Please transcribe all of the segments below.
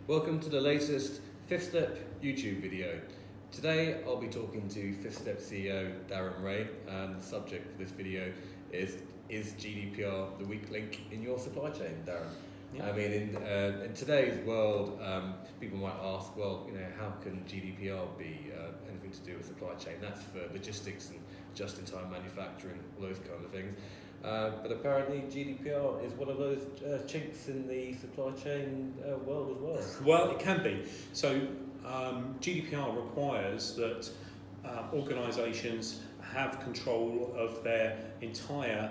Welcome to the latest Fifth Step YouTube video. Today I'll be talking to Fifth Step CEO Darren Wray, and the subject for this video is GDPR the weak link in your supply chain, Darren? Yeah. I mean, in today's world, people might ask, well, how can GDPR be anything to do with supply chain? That's for logistics and just-in-time manufacturing, all those kind of things. But apparently GDPR is one of those chinks in the supply chain world as well. Well, it can be. So GDPR requires that organisations have control of their entire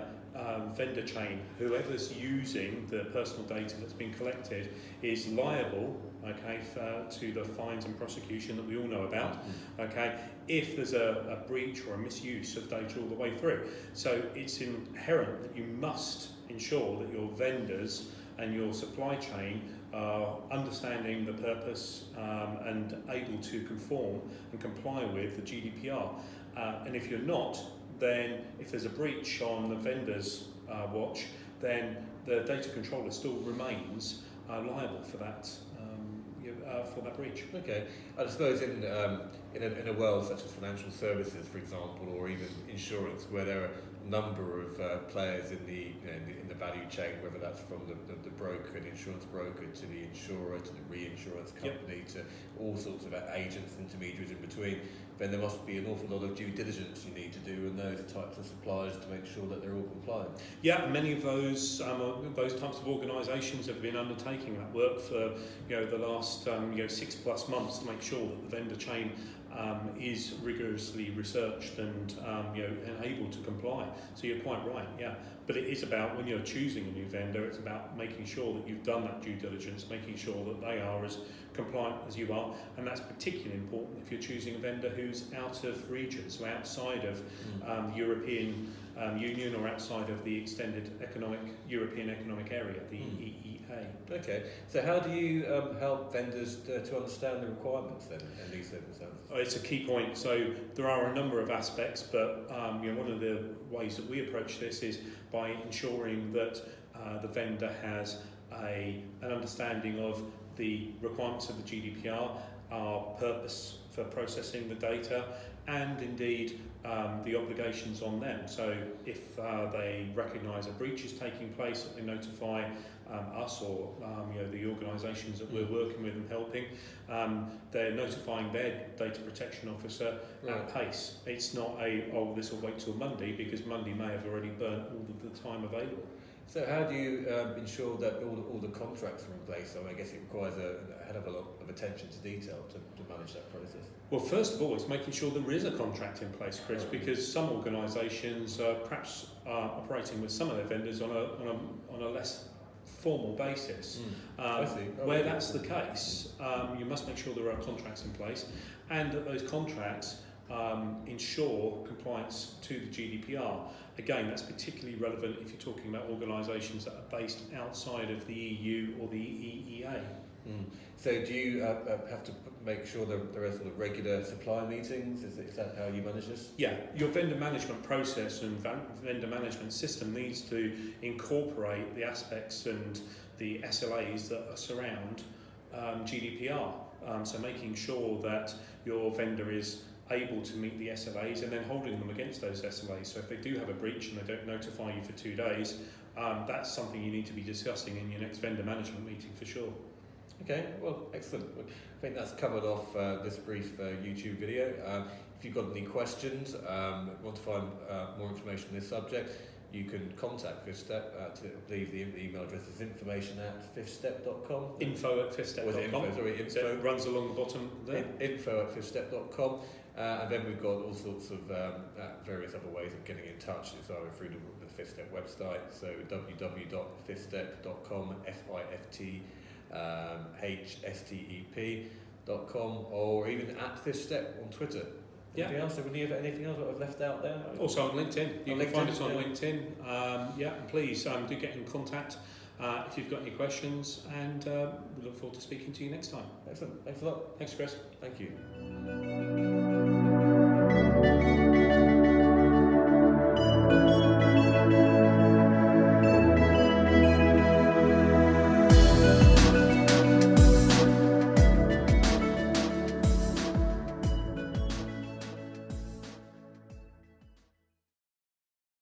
vendor chain. Whoever's using the personal data that's been collected is liable, to the fines and prosecution that we all know about, if there's a breach or a misuse of data all the way through. So it's inherent that you must ensure that your vendors and your supply chain are understanding the purpose and able to conform and comply with the GDPR. And if you're not, then if there's a breach on the vendor's watch, then the data controller still remains liable for that breach. Okay, I suppose in a world such as financial services, for example, or even insurance, where there are a number of players in the value chain, whether that's from the broker, the insurance broker, to the insurer, to the reinsurance company, to all sorts of agents, intermediaries in between, then there must be an awful lot of due diligence you need to do in those types of suppliers to make sure that they're all compliant. Yeah, many of those types of organisations have been undertaking that work for the last 6+ months to make sure that the vendor chain is rigorously researched and able to comply. So you're quite right, yeah. But it is about, when you're choosing a new vendor, it's about making sure that you've done that due diligence, making sure that they are as compliant as you are, and that's particularly important if you're choosing a vendor who's out of region, so outside of the European Union or outside of the extended European Economic Area, the EEA. Okay, so how do you help vendors to understand the requirements then in these circumstances? It's a key point. So there are a number of aspects, but one of the ways that we approach this is by ensuring that the vendor has an understanding of the requirements of the GDPR, our purpose for processing the data, and indeed the obligations on them. So if they recognise a breach is taking place, that they notify us or the organisations that we're working with and helping. They're notifying their data protection officer at pace. It's not this will wait till Monday, because Monday may have already burnt all of the time available. So how do you ensure that all the contracts are in place? So I guess it requires a hell of a lot of attention to detail to manage that process. Well, first of all, it's making sure there is a contract in place, Chris, because some organisations are perhaps operating with some of their vendors on a less formal basis. Where that's the case, you must make sure there are contracts in place, and that those contracts ensure compliance to the GDPR. Again, that's particularly relevant if you're talking about organisations that are based outside of the EU or the EEA. So do you have to make sure that there are sort of regular supply meetings? Is that how you manage this? Yeah, your vendor management process and vendor management system needs to incorporate the aspects and the SLAs that surround GDPR. So making sure that your vendor is able to meet the SLAs and then holding them against those SLAs. So if they do have a breach and they don't notify you for 2 days, that's something you need to be discussing in your next vendor management meeting for sure. Okay, well, excellent. I think that's covered off this brief YouTube video. If you've got any questions, want to find more information on this subject, you can contact Fifth Step. I believe the email address is information@fifthstep.com. info@fifthstep.com. Info. So it runs along the bottom there. info@fifthstep.com. And then we've got all sorts of various other ways of getting in touch. It's either through the Fifth Step website, so www.fifthstep.com, FIFTHSTEP.com, or even @FifthStep on Twitter. Anything else? Anything else that I've left out there? Also on LinkedIn. You can find us on LinkedIn. And please do get in contact if you've got any questions, and we look forward to speaking to you next time. Excellent. Thanks a lot. Thanks, Chris. Thank you.